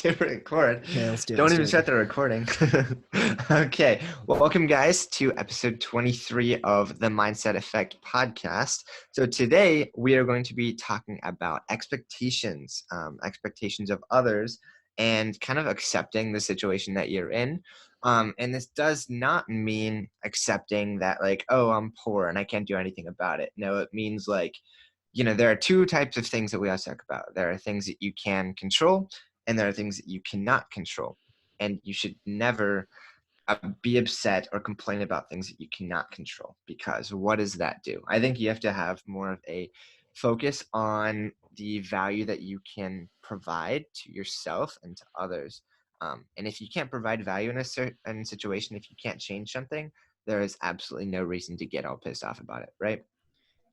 to record. Okay, let's do it. Don't Let's do even it. start the recording. Okay, well, welcome guys to episode 23 of the Mindset Effect podcast. So today we are going to be talking about expectations, expectations of others, and kind of accepting the situation that you're in. And this does not mean accepting that like, oh, I'm poor and I can't do anything about it. No, it means like, there are two types of things that we always talk about. There are things that you can control, and there are things that you cannot control. And you should never be upset or complain about things that you cannot control, because what does that do? I think you have to have more of a focus on the value that you can provide to yourself and to others. And if you can't provide value in a certain situation, if you can't change something, there is absolutely no reason to get all pissed off about it, right?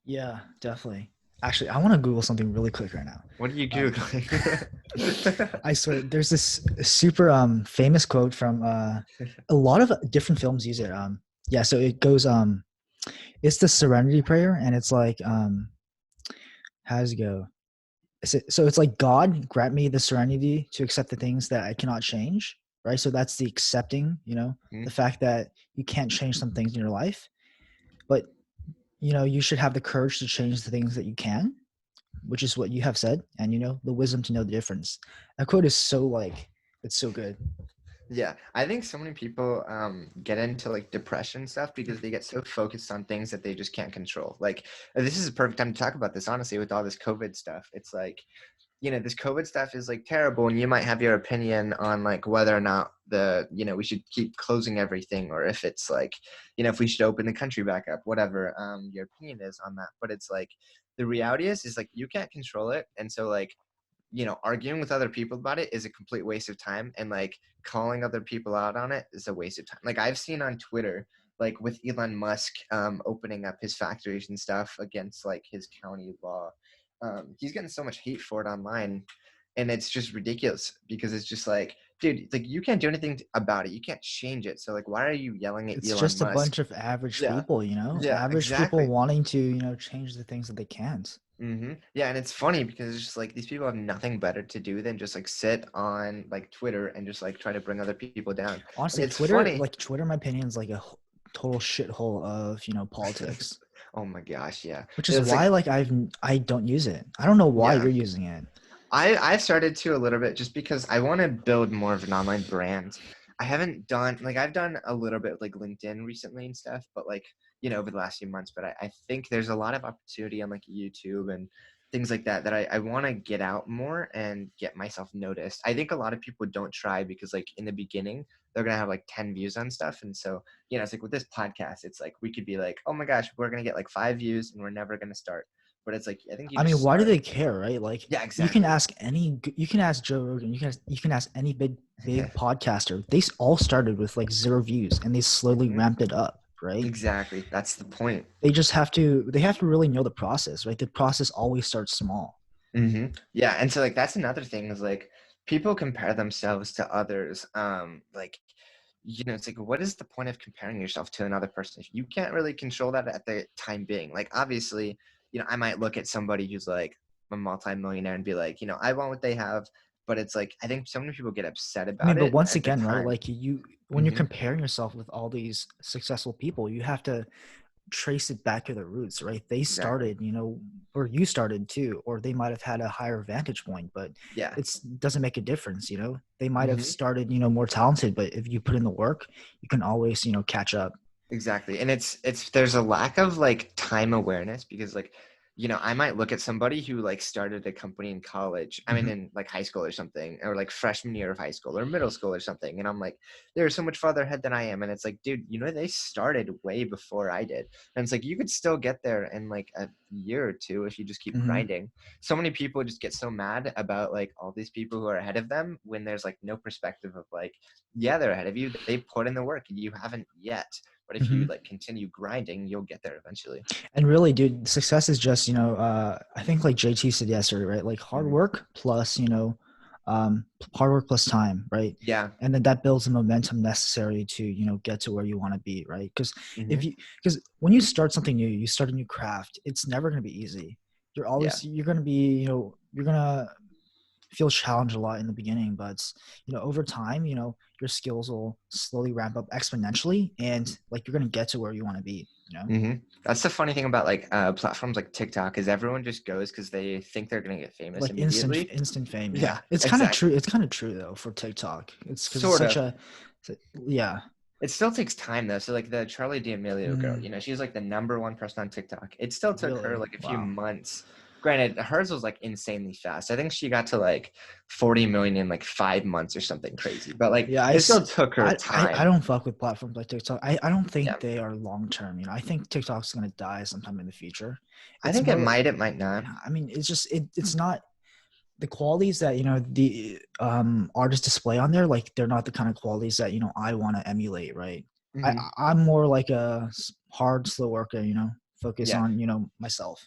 Yeah, definitely. Actually, I want to Google something really quick right now. What are you Um, Googling? I swear, there's this super famous quote from a lot of different films use it. Yeah, so it goes it's the Serenity Prayer, and it's like how does it go? So it's like, God grant me the serenity to accept the things that I cannot change, right? So that's the accepting, the Hmm? fact that you can't change some things in your life, but you should have the courage to change the things that you can, which is what you have said, and the wisdom to know the difference. That quote is so it's so good. Yeah, I think so many people get into like depression stuff because they get so focused on things that they just can't control. Like, this is a perfect time to talk about this, honestly, with all this COVID stuff. It's like, this COVID stuff is like terrible, and you might have your opinion on like whether or not we should keep closing everything, or if it's like, if we should open the country back up, whatever your opinion is on that. But it's like, the reality is like you can't control it. And so like, arguing with other people about it is a complete waste of time. And like calling other people out on it is a waste of time. Like I've seen on Twitter, like with Elon Musk opening up his factories and stuff against like his county law. He's getting so much hate for it online. And it's just ridiculous because it's just like, dude, like you can't do anything about it. You can't change it. So like, why are you yelling at It's Elon just a Musk? bunch of average Yeah. people, Yeah, average people exactly. wanting to change the things that they can't. Yeah, and it's funny because it's just like these people have nothing better to do than just like sit on like Twitter and just like try to bring other people down. And Honestly, it's funny. Twitter, in my opinion, is like a total shithole of politics, Oh my gosh, yeah. which is It's why like I don't use it. I don't know why yeah. you're using it. I've started to a little bit just because I want to build more of an online brand. I haven't done like I've done a little bit with like LinkedIn recently and stuff, but like, over the last few months. But I think there's a lot of opportunity on like YouTube and things like that I want to get out more and get myself noticed. I think a lot of people don't try because like in the beginning they're gonna have like 10 views on stuff. And so, it's like with this podcast, it's like we could be like, oh my gosh, we're gonna get like 5 views and we're never gonna start. But it's like I think you I mean, just why do start. they care, right? Like, Yeah, you can exactly. ask you can ask Joe Rogan, you can ask any big podcaster. They all started with like 0 views, and they slowly Mhm. ramped it up, right? Exactly. That's the point. They have to really know the process, right? The process always starts small. Yeah, and so like that's another thing is like people compare themselves to others. Like, it's like what is the point of comparing yourself to another person if you can't really control that at the time being? Like obviously, I might look at somebody who's like a multimillionaire and be like, I want what they have, but it's like I think so many people get upset I mean, about but it once at the again, right? time. Like, when you're Hmm. comparing yourself with all these successful people, you have to trace it back to the roots, right? They Exactly. started, or you started too, or they might have had a higher vantage point, but Yeah. it doesn't make a difference. They might have Hmm. started, more talented, but if you put in the work, you can always, catch up. Exactly. And it's there's a lack of like time awareness because like, I might look at somebody who like started a company in college, I mean Hmm. in like high school or something, or like freshman year of high school or middle school or something. And I'm like, they're so much farther ahead than I am. And it's like, dude, they started way before I did. And it's like you could still get there in like a year or two if you just keep Hmm. grinding. So many people just get so mad about like all these people who are ahead of them when there's like no perspective of like, yeah, they're ahead of you. They put in the work and you haven't yet. But if you Hmm. like continue grinding, you'll get there eventually. And really, dude, success is just, I think like JT said yesterday, right? Like Hmm. hard work plus time, right? Yeah. And then that builds the momentum necessary to, get to where you want to be, right? Hmm. Because when you start something new, you start a new craft, it's never going to be easy. Yeah. You're going to be, you're going to feel challenged a lot in the beginning, but over time, your skills will slowly ramp up exponentially, and like you're gonna get to where you want to be. That's the funny thing about like platforms like TikTok is everyone just goes because they think they're gonna get famous Like instant immediately. instant fame. Yeah, Yeah, it's kind of true. exactly. It's kind of true though for TikTok. It's because it's Sort such of. a yeah. It still takes time though. So like the Charlie D'Amelio girl, Mm, she's like the number one person on TikTok. It still took her really? like a few Wow. months. Granted, hers was like insanely fast. I think she got to like 40 million in like 5 months or something crazy. But like Yeah, it still took her I time. don't fuck with platforms like TikTok. I don't Yeah. think they are long term. I think TikTok's gonna die sometime in the future. I It's think more. it might not. Yeah, I mean, it's just it's not the qualities that the artists display on there. Like they're not the kind of qualities that I want to emulate. Right. Hmm. I'm more like a hard, slow worker. Focus Yeah. on myself.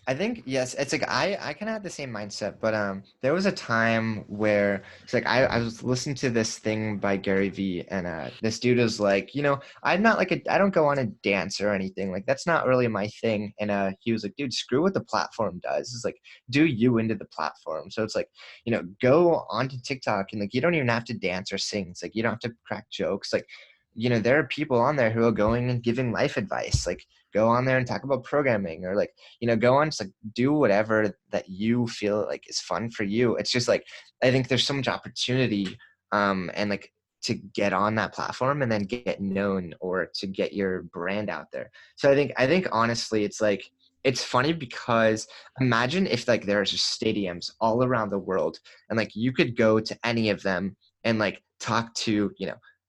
I think yes, it's like I kind of had the same mindset, but there was a time where it's like I was listening to this thing by Gary Vee, and this dude was like, I'm not like I don't go on a dance or anything, like that's not really my thing. And he was like, dude, screw what the platform does. It's like do you into the platform. So it's like, go onto TikTok and like you don't even have to dance or sing. It's like you don't have to crack jokes. Like, there are people on there who are going and giving life advice. Like go on there and talk about programming, or like go on, just like do whatever that you feel like is fun for you. It's just like I think there's so much opportunity, and like to get on that platform and then get known or to get your brand out there. So I think honestly it's like it's funny because imagine if like there's just stadiums all around the world and like you could go to any of them and like talk to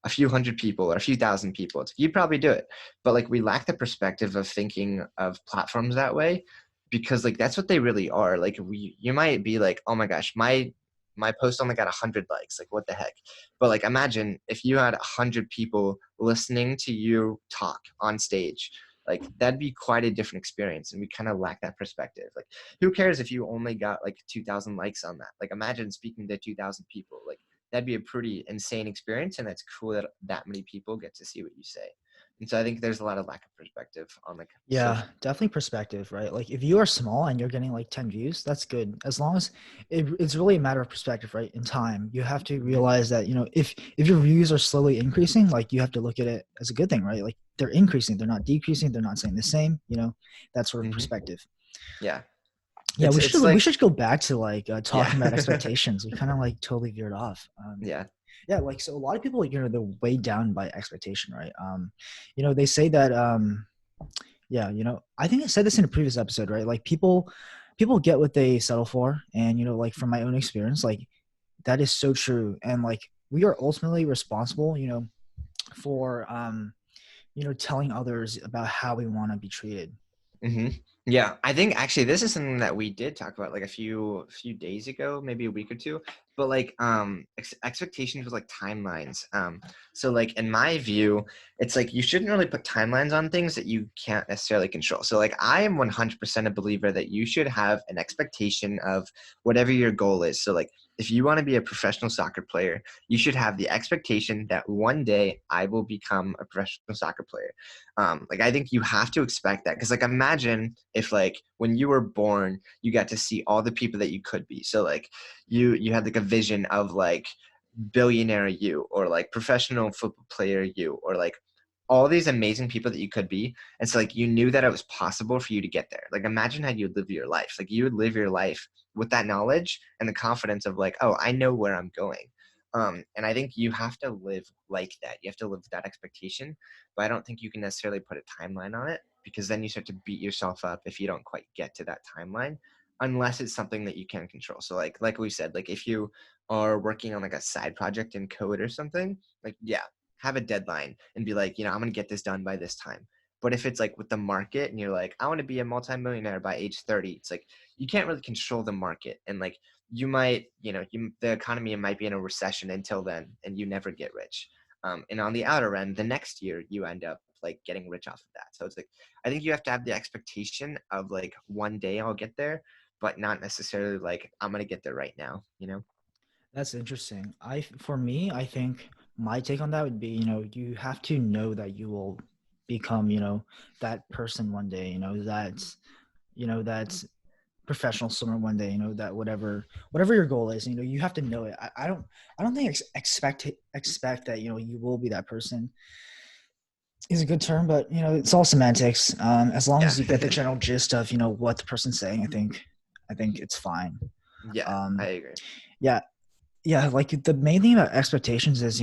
a few hundred people or a few thousand people. You'd probably do it, but like we lack the perspective of thinking of platforms that way, because like that's what they really are. Like you might be like, oh my gosh, my post only got 100 likes, like what the heck. But like imagine if you had 100 people listening to you talk on stage, like that'd be quite a different experience, and we kind of lack that perspective. Like who cares if you only got like 2,000 likes on that? Like imagine speaking to 2,000 people. Like that'd be a pretty insane experience, and that's cool that that many people get to see what you say. And so I think there's a lot of lack of perspective on like Yeah, social. definitely perspective, right? Like if you are small and you're getting like 10 views, that's good. As long as it's really a matter of perspective, right? In time, you have to realize that, if your views are slowly increasing, like you have to look at it as a good thing, right? Like they're increasing, they're not decreasing, they're not staying the same, that sort of Hmm. perspective. Yeah, Yeah, we it's should we like should go back to like yeah, talking about expectations. We kind of like totally veered off. yeah. Yeah, like so a lot of people, they're weighed down by expectation, right? They say that yeah, I think I said this in a previous episode, right? Like people get what they settle for, and like from my own experience, like that is so true. And like we are ultimately responsible, for telling others about how we want to be treated. Hmm. Yeah, I think actually this is something that we did talk about like a few days ago, maybe a week or two. But like expectations with like timelines. So like in my view, it's like you shouldn't really put timelines on things that you can't necessarily control. So like I am 100% a believer that you should have an expectation of whatever your goal is. So like if you want to be a professional soccer player, you should have the expectation that one day I will become a professional soccer player. Like I think you have to expect that, because like imagine if like when you were born you got to see all the people that you could be. So like you had like a vision of like billionaire you, or like professional football player you, or like all these amazing people that you could be. And so like you knew that it was possible for you to get there. Like imagine how you'd live your life. Like you would live your life with that knowledge and the confidence of like, oh, I know where I'm going. And I think you have to live like that. You have to live with that expectation, but I don't think you can necessarily put a timeline on it, because then you start to beat yourself up if you don't quite get to that timeline, unless it's something that you can control. So like we said, like if you are working on like a side project in code or something, like yeah, have a deadline and be like, I'm gonna get this done by this time. But if it's like with the market and you're like, I want to be a multimillionaire by age 30, it's like you can't really control the market. And like you might, the economy might be in a recession until then, and you never get rich. And on the outer end, the next year you end up like getting rich off of that. So it's like I think you have to have the expectation of like one day I'll get there, but not necessarily like I'm gonna get there right now. That's interesting. For me, I think my take on that would be, you have to know that you will become, that person one day, that's professional swimmer one day, that whatever your goal is, you have to know it. I don't think expect that, you will be that person is a good term, but it's all semantics. As long Yeah. as you get the general gist of, what the person's saying, I think it's fine. Yeah, I Um, agree. yeah, yeah. Like the main thing about expectations is,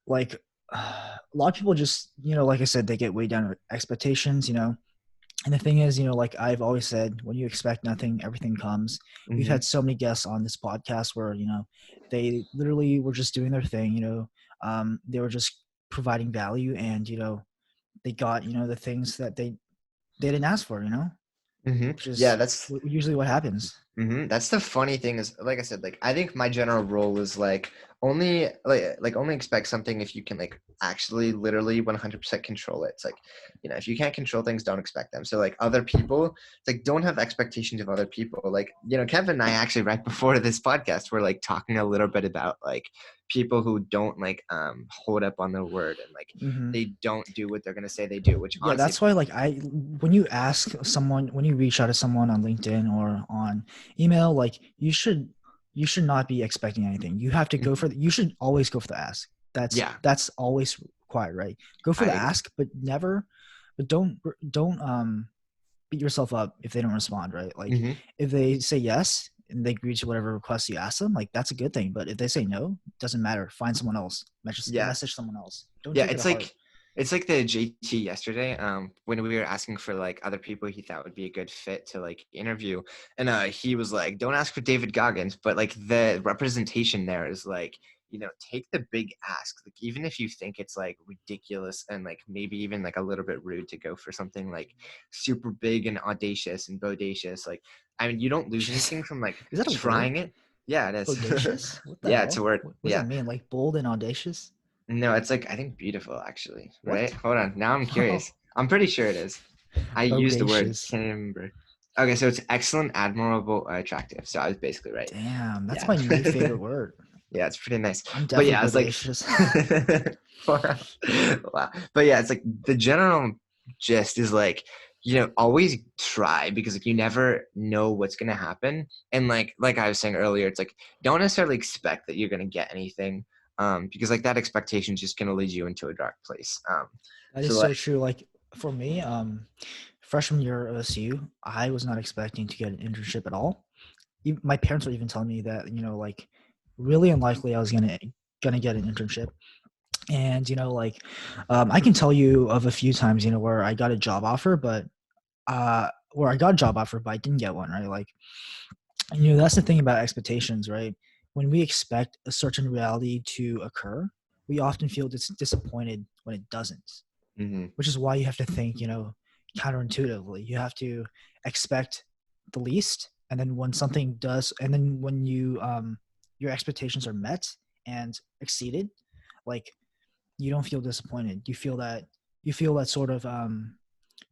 like a lot of people just, like I said, they get weighed down with expectations, and the thing is, like I've always said, when you expect nothing, everything comes. We've Hmm. had so many guests on this podcast where, they literally were just doing their thing, they were just providing value, and, they got, the things that they didn't ask for, Hmm. which Yeah, is that's usually what happens. That's the funny thing is, like I said, like I think my general rule is like only expect something if you can like actually literally 100% control it. It's like, if you can't control things, don't expect them. So like other people, it's like don't have expectations of other people. Like, Kevin and I actually right before this podcast were like talking a little bit about like people who don't like hold up on their word and like Hmm. they don't do what they're gonna say they do, which Yeah, honestly, that's why, like, when you reach out to someone on LinkedIn or on email, like you should not be expecting anything. You have to go Mhm. for you should always go for the ask. that's Yeah, that's always required, right? Go for I the agree. ask, but never but don't beat yourself up if they don't respond, right? Like, Hmm. if they say yes and they agree to whatever request you ask them, like, that's a good thing. But if they say no, doesn't matter. Find someone else. Yeah. Message someone else. Don't Yeah, take it to heart. it's like the JT yesterday, when we were asking for like other people he thought would be a good fit to like interview. And he was like, don't ask for David Goggins, but like the representation there is like, take the big ask. Like even if you think it's like ridiculous and like maybe even like a little bit rude to go for something like super big and audacious and bodacious, like I mean you don't lose Jeez. anything from like Is that a word? trying it. Yeah, it is. Bodacious? What the Yeah, it's a hell? word. What does Yeah. that mean? Like bold and audacious? No, it's like I think beautiful actually, right? What? Hold on. Now I'm curious. I'm pretty sure it is. I used the word, Bodacious. can't even remember. Okay, so it's excellent, admirable, or attractive. So I was basically right. Damn, that's Yeah. my new favorite word. Yeah, it's pretty nice. I'm But definitely yeah, it's like bodacious. wow. But yeah, it's like the general gist is like, always try because like you never know what's gonna happen. And like I was saying earlier, it's like don't necessarily expect that you're gonna get anything. Because like that expectation is just gonna lead you into a dark place. That is So like so true. Like, for me, freshman year of OSU, I was not expecting to get an internship at all. My parents were even telling me that, like, really unlikely I was gonna get an internship. And, like, I can tell you of a few times, where I got a job offer, but where I got a job offer, but I didn't get one, right? Like, that's the thing about expectations, right? When we expect a certain reality to occur, we often feel disappointed when it doesn't, mhm, which is why you have to think, counterintuitively. You have to expect the least, and then when something does, and then when your expectations are met and exceeded, like, you don't feel disappointed. You feel that sort of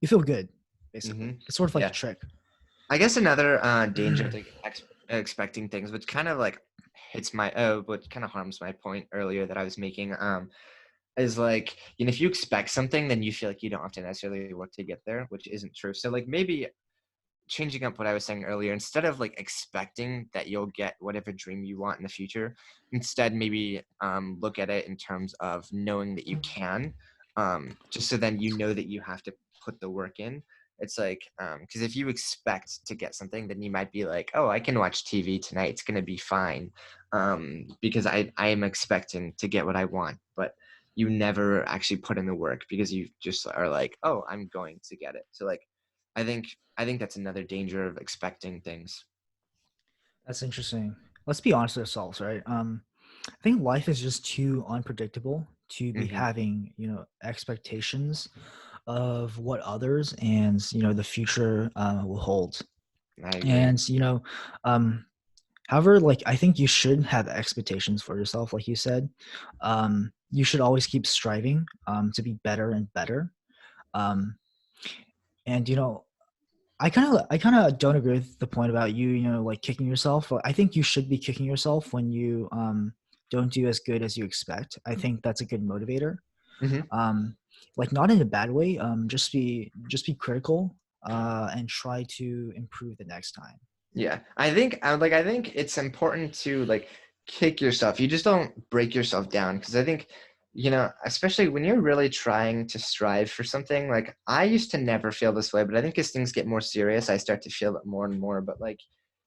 you feel good, basically. mhm. It's sort of like a Yeah. trick. I guess another danger of like expecting things, which kind of like hits my but kind of harms my point earlier that I was making. Is like, if you expect something, then you feel like you don't have to necessarily work to get there, which isn't true. So like maybe changing up what I was saying earlier, instead of like expecting that you'll get whatever dream you want in the future, instead maybe look at it in terms of knowing that you can, just so then you know that you have to put the work in. It's like, because if you expect to get something, then you might be like, oh, I can watch TV tonight. It's gonna be fine, because I am expecting to get what I want, but you never actually put in the work because you just are like, oh, I'm going to get it. So like, I think I think that's another danger of expecting things. That's interesting. Let's be honest with ourselves, right? I think life is just too unpredictable to be Hmm. having, expectations of what others and, the future will hold. I agree. And, um, however, like, I think you should have expectations for yourself, like you said. You should always keep striving to be better and better. Um, and, I kind of don't agree with the point about you, like, kicking yourself. I think you should be kicking yourself when you don't do as good as you expect. I think that's a good motivator. Hmm. Um, like, not in a bad way. Just be critical. and try to improve the next time. Yeah, I think it's important to like kick yourself. You just don't break yourself down because I think, especially when you're really trying to strive for something. Like I used to never feel this way, but I think as things get more serious, I start to feel it more and more. But like,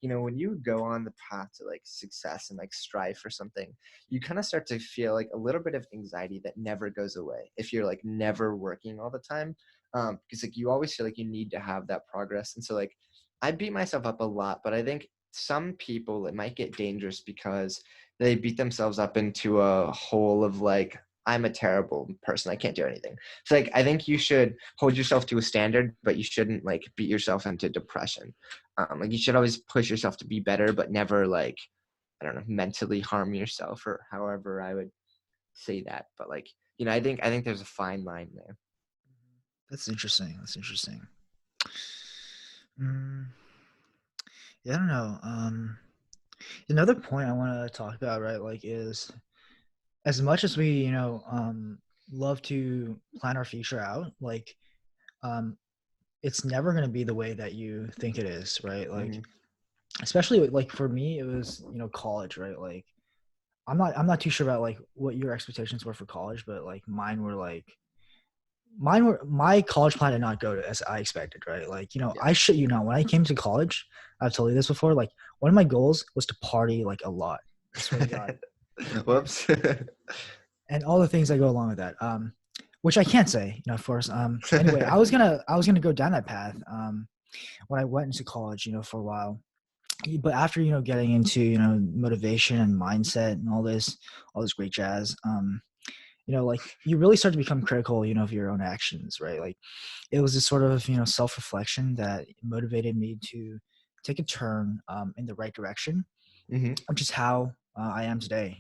when you go on the path to like success and like strive for something, you kind of start to feel like a little bit of anxiety that never goes away if you're like never working all the time. Because like you always feel like you need to have that progress, and so like I beat myself up a lot, but I think some people it might get dangerous because they beat themselves up into a hole of like, I'm a terrible person. I can't do anything. So like I think you should hold yourself to a standard, but you shouldn't like beat yourself into depression. Like you should always push yourself to be better, but never like, I don't know, mentally harm yourself or however I would say that. But like, I think there's a fine line there. That's interesting. That's interesting. Mm, yeah, I don't know. Another point I want to talk about, right, like is as much as we, love to plan our future out, like, um, it's never going to be the way that you think it is, right? Like, Hmm. especially like for me, it was, college, right? Like, I'm not too sure about like what your expectations were for college, but like my college plan did not go as I expected, right? Like, Yeah. I shit you not, when I came to college, I've told you this before, like one of my goals was to party like a lot. I swear to God. And Whoops. and all the things that go along with that. Which I can't say, of course. Anyway, I was gonna go down that path when I went into college, for a while. But after, getting into, motivation and mindset and all this great jazz, like you really start to become critical, of your own actions, right? Like it was this sort of, self-reflection that motivated me to take a turn in the right direction, Hmm. which is how I am today.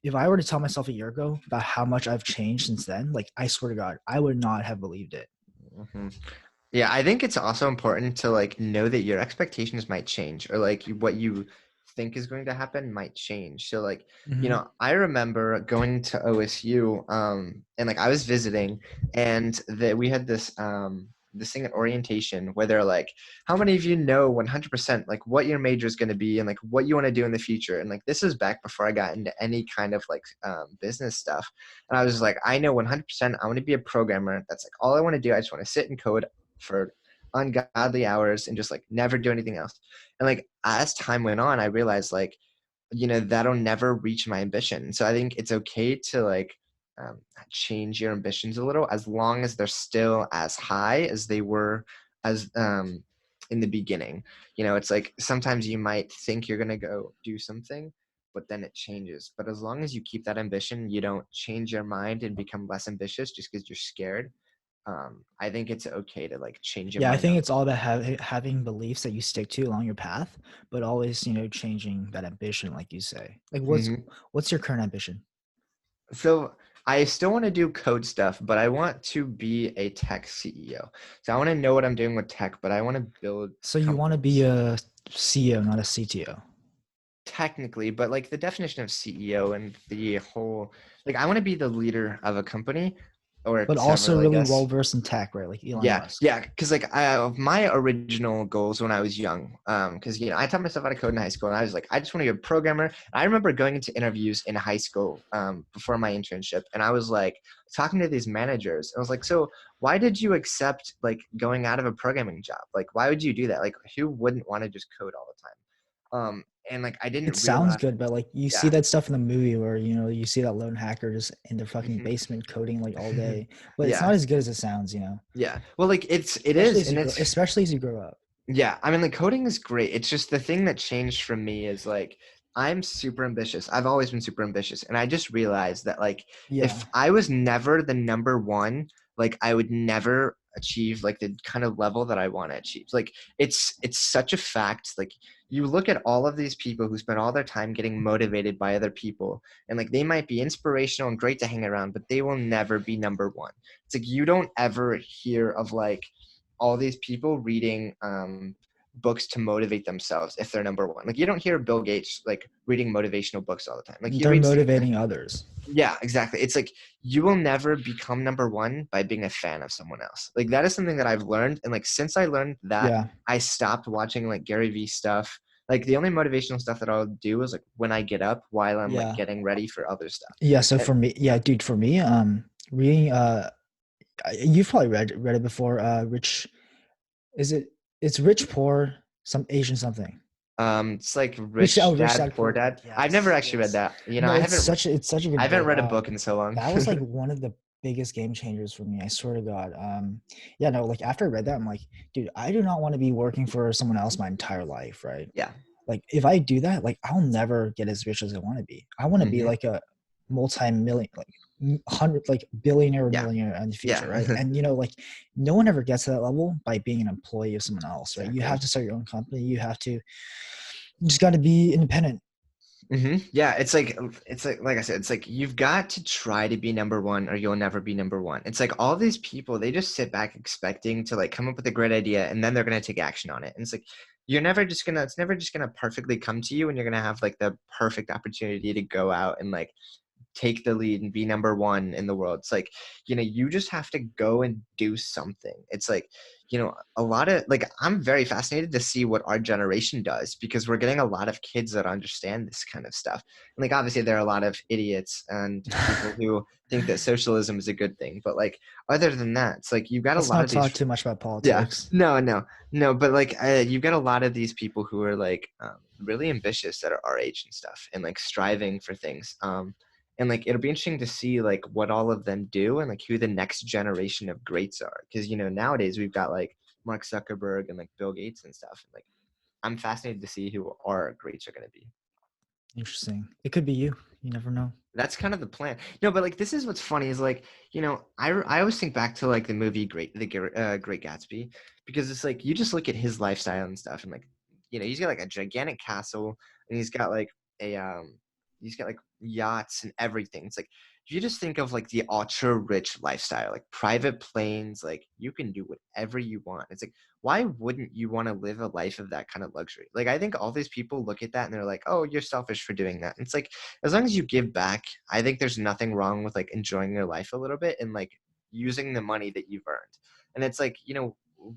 If I were to tell myself a year ago about how much I've changed since then, like I swear to God, I would not have believed it. Hmm. Yeah, I think it's also important to like know that your expectations might change or like what you think is going to happen might change. So like, Hmm. I remember going to OSU and like I was visiting and that we had this thing at orientation where they're like, how many of you know 100% like what your major is going to be and like what you want to do in the future? And like this is back before I got into any kind of like business stuff. And I was like, I know 100% I want to be a programmer. That's like all I want to do. I just want to sit and code for ungodly hours and just like never do anything else. And like as time went on, I realized like, that'll never reach my ambition. So I think it's okay to like change your ambitions a little as long as they're still as high as they were as in the beginning. It's like sometimes you might think you're gonna go do something, but then it changes. But as long as you keep that ambition, you don't change your mind and become less ambitious just because you're scared. I think it's okay to like change your Yeah, I mind think up. it's all about having beliefs that you stick to along your path, but always, changing that ambition, like you say. Like, Hmm. what's your current ambition? So I still want to do code stuff, but I want to be a tech CEO. So I want to know what I'm doing with tech, but I want to build So you want to be companies a CEO, not a CTO, technically, but like the definition of CEO and the whole, like I want to be the leader of a company or but also several, I really well guess. versed in tech, right? Like Elon Yeah, Musk. yeah, because like my original goals when I was young, because I taught myself how to code in high school, and I was like, I just want to be a programmer. I remember going into interviews in high school before my internship, and I was like talking to these managers, and I was like, so why did you accept like going out of a programming job? Like, why would you do that? Like, who wouldn't want to just code all the time? And like I It didn't sounds realize, good, but like you see yeah, that stuff in the movie where you see that lone hacker just in their fucking hmm basement coding like all day, but it's yeah, not as good as it sounds, yeah. Well, like it especially is, as you and grow, it's especially as you grow up. Yeah, I mean, the coding is great. It's just the thing that changed for me is like I'm super ambitious. I've always been super ambitious, and I just realized that like if Yeah, I was never the number one, like I would never achieve like the kind of level that I want to achieve. Like it's such a fact. Like you look at all of these people who spend all their time getting motivated by other people, and like they might be inspirational and great to hang around, but they will never be number one. It's like you don't ever hear of like all these people reading books to motivate themselves if they're number one. Like you don't hear Bill Gates like reading motivational books all the time. Like he they're reads things. motivating others. Yeah, exactly. It's like you will never become number one by being a fan of someone else. Like that is something that I've learned. And like since I learned that, Yeah. I stopped watching like Gary Vee stuff. Like the only motivational stuff that I'll do is like when I get up while I'm like Yeah. getting ready for other stuff. Yeah. Like So for me, yeah, dude, for me, reading, you've probably read it before. Is it, it's Rich Poor, some Asian something. it's like Rich Rich Dad, Dad Poor Poor Dad. Dad. I've never Yes, actually read yes. that. You know, No, it's such a I good haven't book. read a book in so long. That was like one of the biggest game changers for me. I swear to God. Yeah, no, like after I read that, I'm like, dude, I do not want to be working for someone else my entire life, right? Yeah. Like if I do that, like I'll never get as rich as I want to be. I want to be Hmm. like a multi-million, like hundred, like billionaire or Yeah. millionaire in the Yeah. future, right? And like no one ever gets to that level by being an employee of someone else, right? You have Exactly. to start your own company. You just got to be independent. Yeah, it's like I said, it's like you've got to try to be number one or you'll never be number one. It's like all these people, they just sit back expecting to like come up with a great idea and then they're gonna take action on it. And it's like it's never just gonna perfectly come to you and you're gonna have like the perfect opportunity to go out and like take the lead and be number one in the world. It's like, you just have to go and do something. It's like, a lot of like, I'm very fascinated to see what our generation does because we're getting a lot of kids that understand this kind of stuff. And like, obviously, there are a lot of idiots and people who think that socialism is a good thing. But like, other than that, it's like you've got a Let's lot not of talk these. too much about Yeah, politics. no, no, no. But like, you've got a lot of these people who are like really ambitious that are our age and stuff, and like striving for things. And like it'll be interesting to see like what all of them do and like who the next generation of greats are. Because nowadays we've got like Mark Zuckerberg and like Bill Gates and stuff. And like I'm fascinated to see who our greats are going to be. Interesting. It could be you. You never know. That's kind of the plan. No, but like this is what's funny is like I always think back to like the movie Great Gatsby because it's like you just look at his lifestyle and stuff and like he's got like a gigantic castle and he's got like yachts and everything. It's like you just think of like the ultra rich lifestyle, like private planes, like you can do whatever you want. It's like why wouldn't you want to live a life of that kind of luxury? Like I think all these people look at that and they're like, oh, you're selfish for doing that. And it's like as long as you give back, I think there's nothing wrong with like enjoying your life a little bit and like using the money that you've earned. And it's like,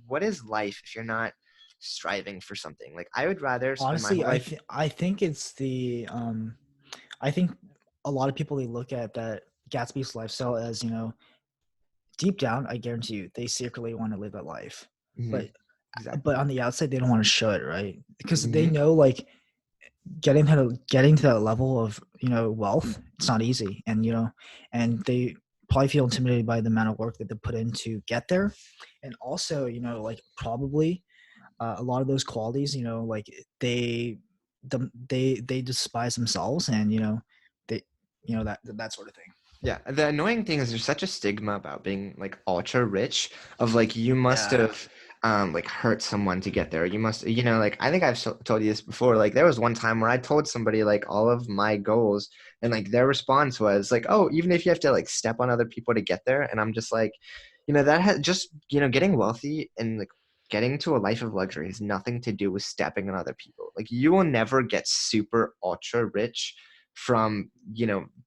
what is life if you're not striving for something? Like I would rather spend my Honestly, whole life. I think it's the I think a lot of people, they look at that Gatsby's lifestyle as, deep down, I guarantee you, they secretly want to live that life. Mhm, But exactly. but on the outside, they don't want to show it, right? Because they Hmm. know like getting to that level of, wealth, it's not easy. And and they probably feel intimidated by the amount of work that they put in to get there. And also, like probably a lot of those qualities, like they they despise themselves, and they that sort of thing. Yeah, the annoying thing is there's such a stigma about being like ultra rich of like you must Yeah. have like hurt someone to get there. You must like I think I've told you this before. Like there was one time where I told somebody like all of my goals and like their response was like, "Oh, even if you have to like step on other people to get there." And I'm just like, that has just getting wealthy and like getting to a life of luxury has nothing to do with stepping on other people. Like you will never get super ultra rich from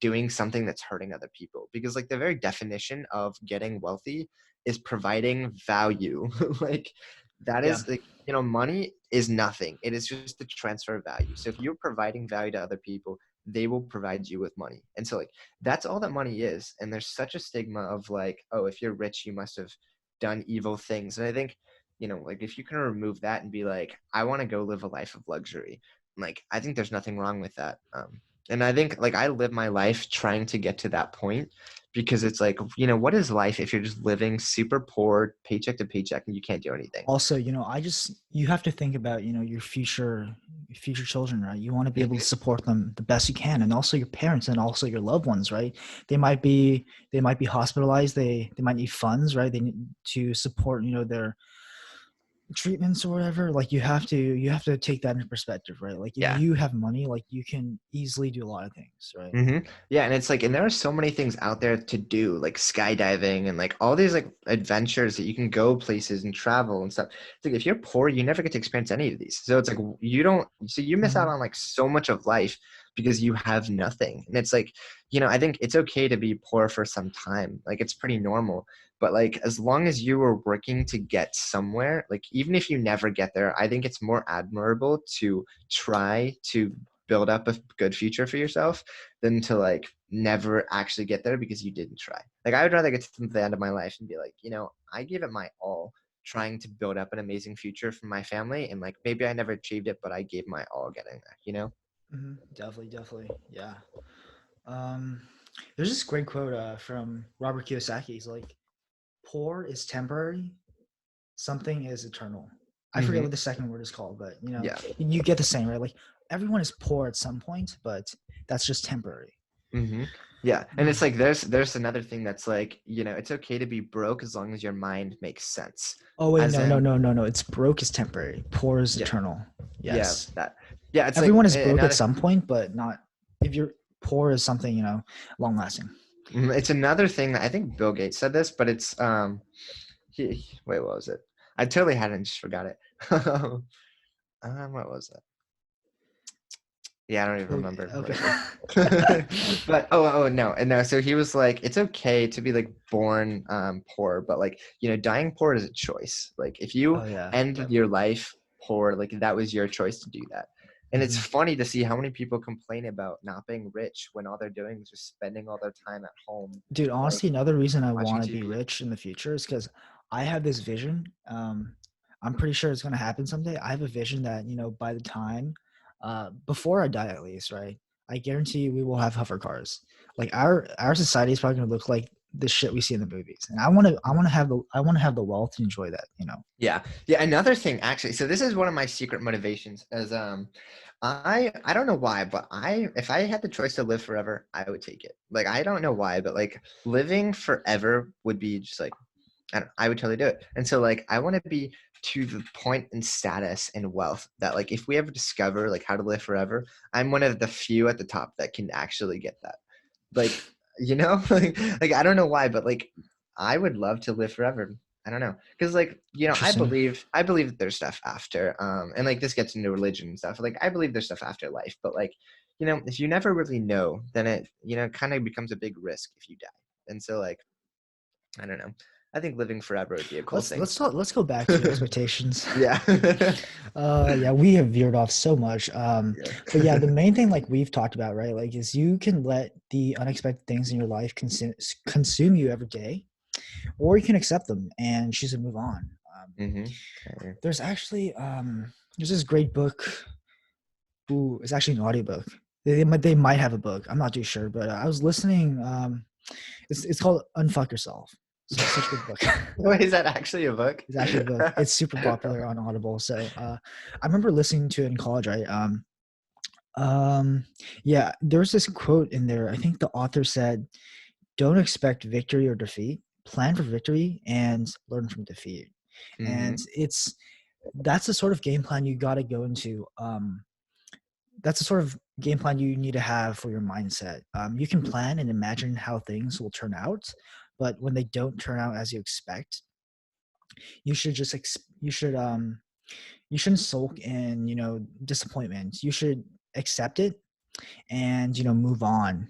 doing something that's hurting other people because like the very definition of getting wealthy is providing value. Like that Yeah. is like money is nothing, it is just the transfer of value. So if you're providing value to other people, they will provide you with money. And so like that's all that money is. And there's such a stigma of like, oh, if you're rich you must have done evil things. And I think like if you can remove that and be like, I want to go live a life of luxury, like I think there's nothing wrong with that. And I think like I live my life trying to get to that point because it's like, what is life if you're just living super poor, paycheck to paycheck, and you can't do anything? Also, you have to think about, your future children, right? You want to be able to Mhm. support them the best you can, and also your parents and also your loved ones, right? They might be hospitalized, they might need funds, right? They need to support, their treatments or whatever. Like you have to take that into perspective, right? Like if Yeah. you have money, like you can easily do a lot of things, right? Yeah, and it's like, and there are so many things out there to do, like skydiving and like all these like adventures that you can go places and travel and stuff. It's like if you're poor, you never get to experience any of these. So it's like you don't, so you miss out Mhm. on like so much of life because you have nothing. And it's like, I think it's okay to be poor for some time. Like it's pretty normal. But like as long as you were working to get somewhere, like even if you never get there, I think it's more admirable to try to build up a good future for yourself than to like never actually get there because you didn't try. Like I would rather get to the end of my life and be like, I gave it my all trying to build up an amazing future for my family, and like maybe I never achieved it, but I gave my all getting there. Definitely. Yeah. Um, there's this great quote from Robert Kiyosaki. He's like, "Poor is temporary, something is eternal." I forget Mm-hmm. what the second word is called, but Yeah. you get the same, right? Like everyone is poor at some point, but that's just temporary. Mm-hmm. Yeah. And it's Mm. like there's another thing that's like, it's okay to be broke as long as your mind makes sense. Oh wait, As no, no, in, no, no, no. It's broke is temporary, poor is yeah, eternal. yeah, Yes, that, yeah, it's like everyone is broke at another, some point, but not if you're poor is something long lasting. it's another thing that I think Bill Gates said this, but it's wait, what was it? I totally had it and just forgot it. What was it? Yeah, I don't even Okay, remember okay. what it was. But oh no, and no. So he was like, it's okay to be like born poor, but like dying poor is a choice. Like if you Oh yeah, ended your definitely. life poor, like that was your choice to do that. And it's Hmm. funny to see how many people complain about not being rich when all they're doing is just spending all their time at home, Dude, like honestly, another reason I watching want to be TV. rich in the future is because I have this vision. I'm pretty sure it's going to happen someday. I have a vision that, by the time, before I die at least, right? I guarantee you we will have hover cars. Like our society is probably going to look like the shit we see in the movies. And I want to have the wealth to enjoy that. Yeah. Yeah. Another thing, actually, so this is one of my secret motivations as I don't know why, but if I had the choice to live forever, I would take it. Like I don't know why, but like living forever would be just like I would totally do it. And so like I want to be to the point in status and wealth that like if we ever discover like how to live forever, I'm one of the few at the top that can actually get that. Like, like I don't know why, but like I would love to live forever. I don't know. Because like, I Interesting. believe that there's stuff after. And like this gets into religion and stuff. Like I believe there's stuff after life, but like, if you never really know, then it, kind of becomes a big risk if you die. And so like, I don't know. I think living forever would be a cool thing. Let's go back to expectations. Yeah. Yeah, we have veered off so much. But yeah, Yeah. the main thing like we've talked about, right? Like is you can let the unexpected things in your life consume you every day, or you can accept them and choose to move on. Mm-hmm. Okay. There's actually there's this great book. Ooh, it's actually an audiobook. They might have a book. I'm not too sure, but I was listening. It's called Unfuck Yourself. Such a good book. Wait, is that actually a book? It's actually a book. It's super popular on Audible. So I remember listening to it in college, right? Um, yeah, there was this quote in there. I think the author said, "Don't expect victory or defeat. Plan for victory and learn from defeat." And Mm-hmm. that's the sort of game plan you got to go into. That's the sort of game plan you need to have for your mindset. You can plan and imagine how things will turn out, but when they don't turn out as you expect, you should just you shouldn't sulk in disappointment. You should accept it and move on.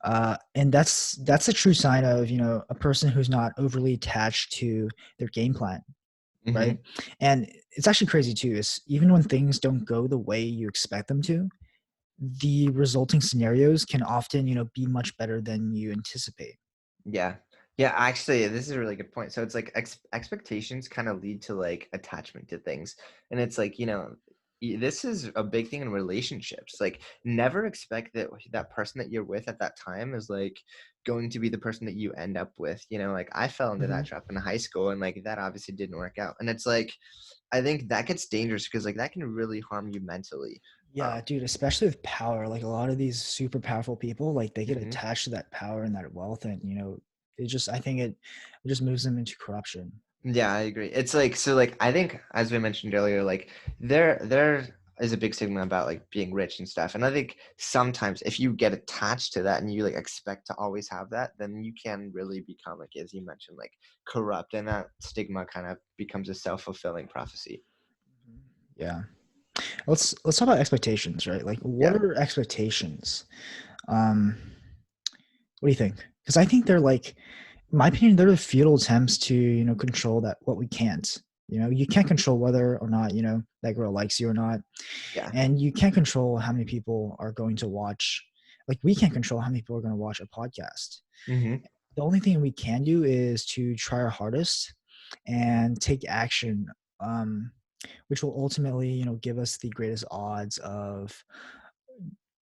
And that's a true sign of a person who's not overly attached to their game plan, Mm-hmm. right? And it's actually crazy too, is even when things don't go the way you expect them to, the resulting scenarios can often be much better than you anticipate. Yeah. Yeah, actually, this is a really good point. So it's like expectations kind of lead to like attachment to things. And it's like, this is a big thing in relationships. Like never expect that that person that you're with at that time is like going to be the person that you end up with. Like I fell into that Hmm. trap in high school and like that obviously didn't work out. And it's like I think that gets dangerous because like that can really harm you mentally. Yeah, Um, dude, especially with power, like a lot of these super powerful people, like they get mhm. attached to that power and that wealth, and it just I think it just moves them into corruption. Yeah, I agree. It's like so like I think as we mentioned earlier, like there is a big stigma about like being rich and stuff. And I think sometimes if you get attached to that and you like expect to always have that, then you can really become like as you mentioned, like corrupt and that stigma kind of becomes a self-fulfilling prophecy. Yeah. let's talk about expectations, right? Like, what Yeah. are expectations? Um, what do you think? Because I think they're like, in my opinion, they're the futile attempts to control that what we can't. You can't control whether or not that girl likes you or not, Yeah. and you can't control how many people are going to watch. Like, we can't control how many people are going to watch a podcast. Hmm. The only thing we can do is to try our hardest and take action, um, which will ultimately give us the greatest odds of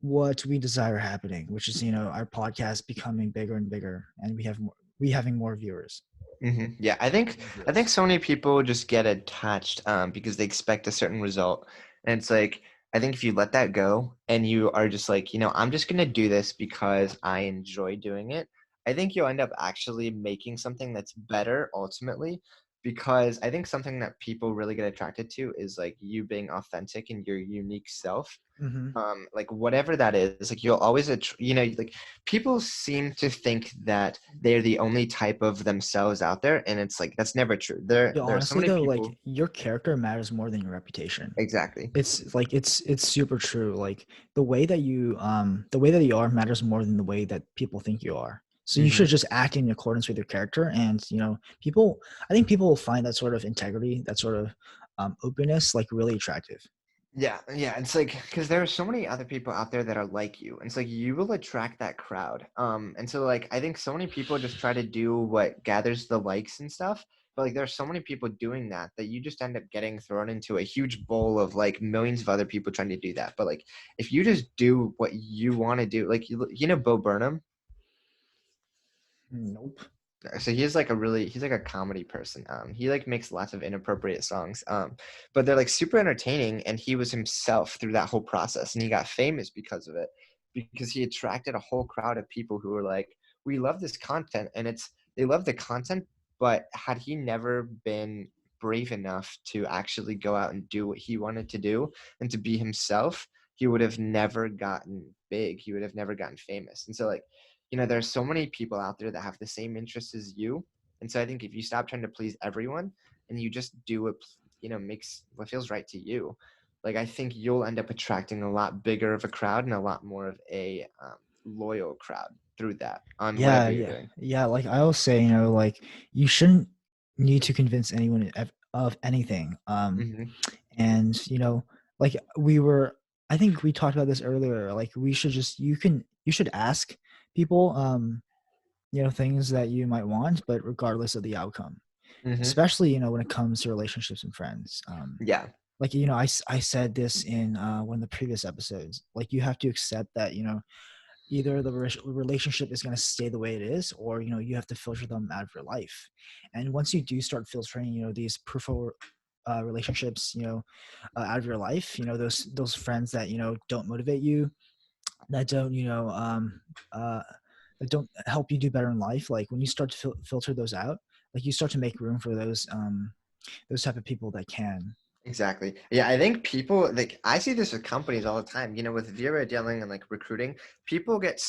what we desire happening, which is our podcast becoming bigger and bigger, and we having more viewers. Yeah, More I think views. so many people just get attached because they expect a certain result, and it's like I think if you let that go and you are just like, I'm just gonna do this because I enjoy doing it. I think you'll end up actually making something that's better ultimately, because I think something that people really get attracted to is like you being authentic and your unique self. Hmm. Like whatever that is, like you'll always like people seem to think that they're the only type of themselves out there, and it's like that's never true. Yeah, There are so honestly many though, people. like, your character matters more than your reputation. Exactly. It's like it's super true. Like, the way that you are matters more than the way that people think you are. So you should Hmm. just act in accordance with your character, and people. I think people will find that sort of integrity, that sort of openness, like, really attractive. Yeah, it's like because there are so many other people out there that are like you, and it's like you will attract that crowd. And so like I think so many people just try to do what gathers the likes and stuff, but like there's so many people doing that that you just end up getting thrown into a huge bowl of like millions of other people trying to do that. But like if you just do what you want to do, like you know Bo Burnham. Nope. So he's like a comedy person. He like makes lots of inappropriate songs. But they're like super entertaining, and he was himself through that whole process, and he got famous because of it, because he attracted a whole crowd of people who were like, we love this content, and they love the content, but had he never been brave enough to actually go out and do what he wanted to do and to be himself, he would have never gotten big. He would have never gotten famous. And so like there's so many people out there that have the same interests as you. And so I think if you stop trying to please everyone and you just do what, makes what feels right to you, like I think you'll end up attracting a lot bigger of a crowd and a lot more of a loyal crowd through that on Yeah, whatever you're yeah, doing. yeah. Like, I always say, like, you shouldn't need to convince anyone of anything. Hmm. And like, I think we talked about this earlier. Like, we should just you should ask people, things that you might want, but regardless of the outcome, Hmm. especially when it comes to relationships and friends. Yeah, Like, I said this in one of the previous episodes. Like, you have to accept that either the relationship is going to stay the way it is, or you have to filter them out of your life. And once you do start filtering these prefer relationships out of your life, those friends that don't motivate you, that don't uh that don't help you do better in life, like, when you start to filter those out, like, you start to make room for those type of people that can. exactly. Yeah, I think people like I see this with companies all the time. With Vera dealing and like recruiting, people get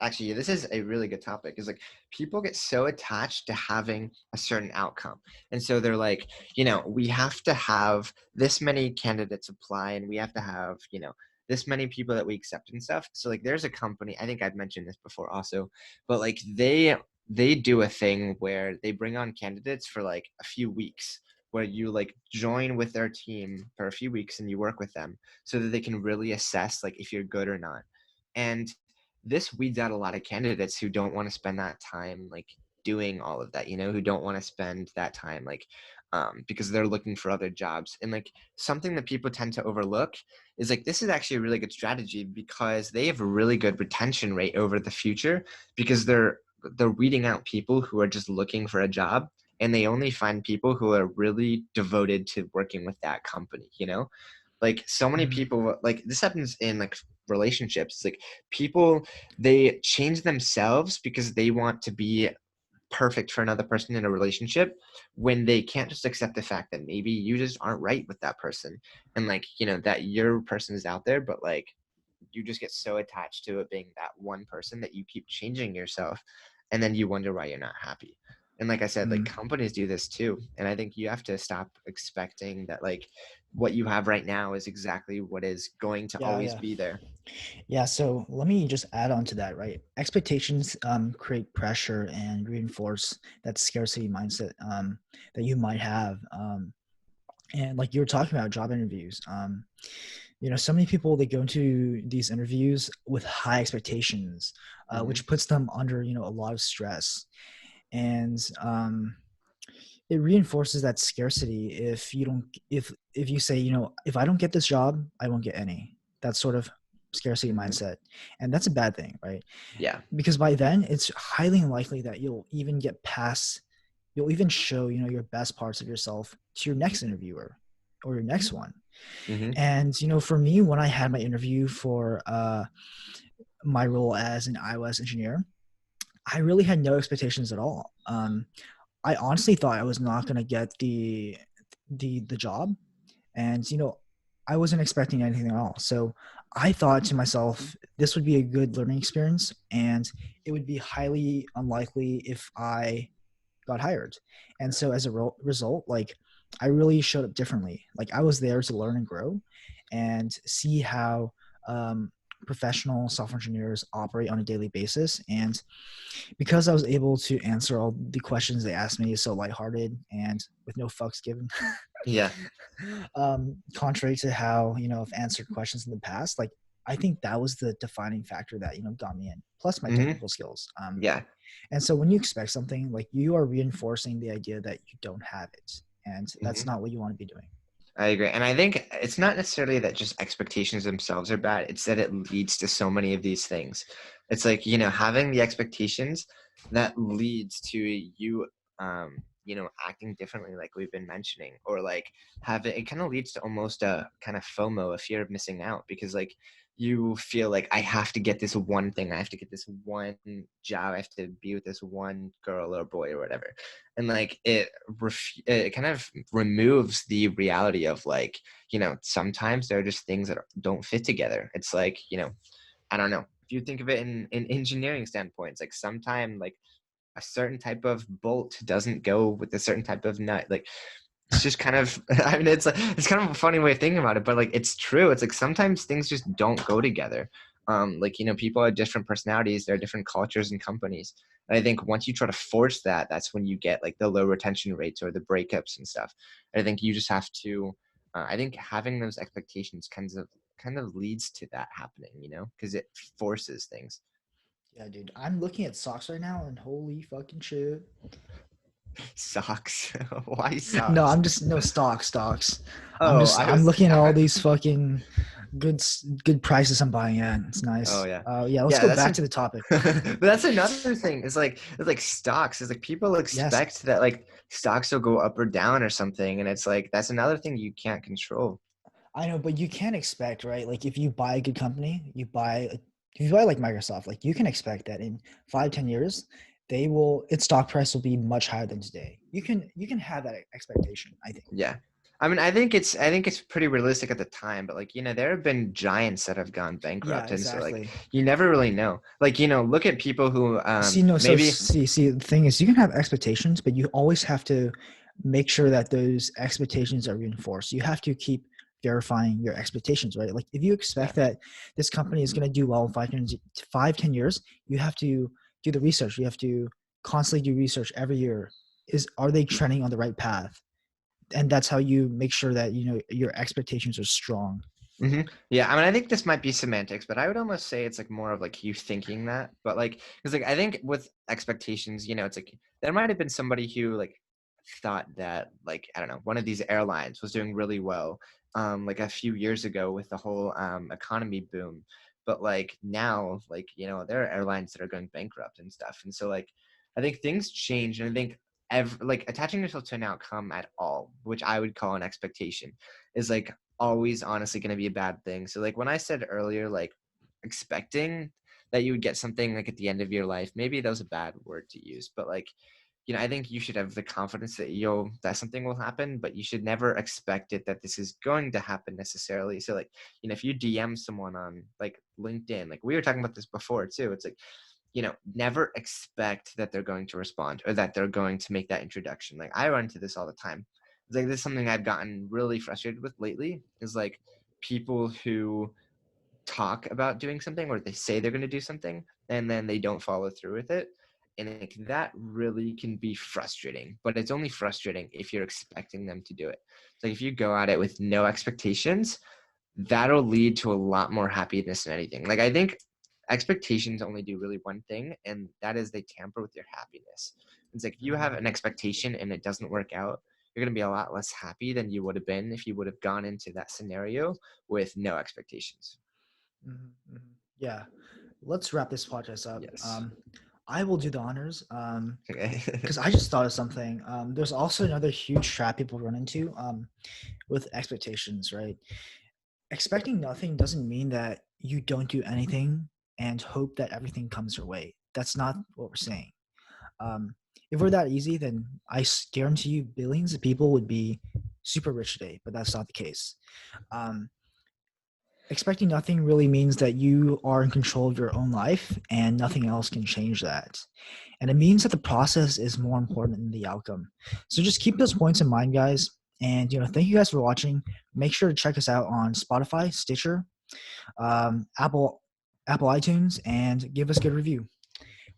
actually this is a really good topic. Is like people get so attached to having a certain outcome. And so they're like, we have to have this many candidates apply and we have to have, this many people that we accept and stuff. So like there's a company, I think I've mentioned this before also, but like they do a thing where they bring on candidates for like a few weeks where you like join with their team for a few weeks and you work with them so that they can really assess like if you're good or not. And this weeds out a lot of candidates who don't want to spend that time like doing all of that, who don't want to spend that time like because they're looking for other jobs. And like something that people tend to overlook is like this is actually a really good strategy because they have a really good retention rate over the future because they're weeding out people who are just looking for a job, and they only find people who are really devoted to working with that company. Like so many Mhm. people, like this happens in like relationships. Like people, they change themselves because they want to be perfect for another person in a relationship when they can't just accept the fact that maybe you just aren't right with that person, and like that your person is out there, but like you just get so attached to it being that one person that you keep changing yourself, and then you wonder why you're not happy. And like I said, like Mhm. companies do this too, and I think you have to stop expecting that like what you have right now is exactly what is going to Yeah, always yeah. be there. Yeah, so let me just add on to that, right? Expectations create pressure and reinforce that scarcity mindset that you might have. And like you were talking about job interviews, so many people, they go into these interviews with high expectations, Hmm. which puts them under, a lot of stress. And it reinforces that scarcity if you don't if you say, if I don't get this job, I won't get any. That sort of scarcity Hmm. mindset. And that's a bad thing, right? Yeah. Because by then it's highly unlikely that you'll even show, your best parts of yourself to your next interviewer or your next one. Hmm. And for me, when I had my interview for my role as an iOS engineer, I really had no expectations at all. I honestly thought I was not going to get the job, and I wasn't expecting anything at all. So I thought to myself, this would be a good learning experience, and it would be highly unlikely if I got hired. And so as a result, like, I really showed up differently. Like, I was there to learn and grow and see how professional software engineers operate on a daily basis. And because I was able to answer all the questions they asked me so lighthearted and with no fucks given, Yeah. contrary to how I've answered questions in the past, like, I think that was the defining factor that got me in, plus my Hmm. technical skills. Yeah. And so when you expect something, like, you are reinforcing the idea that you don't have it, and that's Hmm. not what you want to be doing. I agree. And I think it's not necessarily that just expectations themselves are bad, it's that it leads to so many of these things. It's like, having the expectations that leads to you, acting differently, like we've been mentioning, or like having it kind of leads to almost a kind of FOMO, a fear of missing out, because like you feel like I have to get this one thing, I have to get this one job, I have to be with this one girl or boy or whatever. And like it kind of removes the reality of like, sometimes there are just things that don't fit together. It's like, I don't know, if you think of it in engineering standpoints, like sometime like a certain type of bolt doesn't go with a certain type of nut. Like it's just kind of I mean it's kind of a funny way of thinking about it, but like it's true. It's like sometimes things just don't go together. Like people have different personalities, there are different cultures and companies. And I think once you try to force that, that's when you get like the low retention rates or the breakups and stuff. And I think you just have to I think having those expectations kind of leads to that happening, because it forces things. Yeah, dude, I'm looking at socks right now, and holy fucking shit. Socks. Why No, socks? I'm just no stocks. Oh, I I'm was looking at all these fucking good prices I'm buying at. It's oh nice. yeah. Yeah, let's Yeah, go that's back a to the topic. but that's another thing. It's like stocks. It's like people Yes, expect that like stocks will go up or down or something, and it's like that's another thing you can't control. I know, but you can't expect, right? Like, if you buy a good company, if you buy like Microsoft, like, you can expect that in 5, 10 years, its stock price will be much higher than today. You can have that expectation, I think. Yeah. I mean, I think it's pretty realistic at the time, but like, there have been giants that have gone Yeah, bankrupt, and so like exactly. you never really know. Like, look at people who See, no, so maybe see, the thing is, you can have expectations, but you always have to make sure that those expectations are reinforced. You have to keep verifying your expectations, right? Like, if you yeah. expect that this company is going to do well in 5, 10 years, you have to do the research. You have to constantly do research every year. Are they trending on the right path? And that's how you make sure that your expectations are strong. Hmm. Yeah, I mean, I think this might be semantics, but I would almost say it's like more of like you thinking that. But like, because like I think with expectations, it's like there might have been somebody who like thought that like I don't know, one of these airlines was doing really well, like a few years ago with the whole economy boom. But like now, like there are airlines that are going bankrupt and stuff, and so like I think things change, and I think like attaching yourself to an outcome at all, which I would call an expectation, is like always honestly going to be a bad thing. So like when I said earlier, like expecting that you would get something like at the end of your life, maybe that was a bad word to use, but like, I think you should have the confidence that something will happen, but you should never expect it that this is going to happen necessarily. So like, if you DM someone on like LinkedIn, like we were talking about this before too, it's like, never expect that they're going to respond or that they're going to make that introduction. Like I run into this all the time. It's like this is something I've gotten really frustrated with lately, is like people who talk about doing something, or they say they're going to do something and then they don't follow through with it. And like, that really can be frustrating, but it's only frustrating if you're expecting them to do it. So if you go at it with no expectations, that'll lead to a lot more happiness than anything. Like, I think expectations only do really one thing, and that is they tamper with your happiness. It's like if you have Mhm, an expectation and it doesn't work out, you're going to be a lot less happy than you would have been if you would have gone into that scenario with no expectations. mhm, mhm. Yeah, let's wrap this podcast up. Yes. I will do the honors Okay. because I just thought of something. There's also another huge trap people run into with expectations, right? Expecting nothing doesn't mean that you don't do anything and hope that everything comes your way. That's not what we're saying. Um, if we're that easy, then guarantee you billions of people would be super rich today, but that's not the case. Um, expecting nothing really means that you are in control of your own life and nothing else can change that. And it means that the process is more important than the outcome. So just keep those points in mind, guys. And thank you guys for watching. Make sure to check us out on Spotify, Stitcher, Apple iTunes, and give us a good review.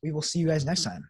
We will see you guys next time.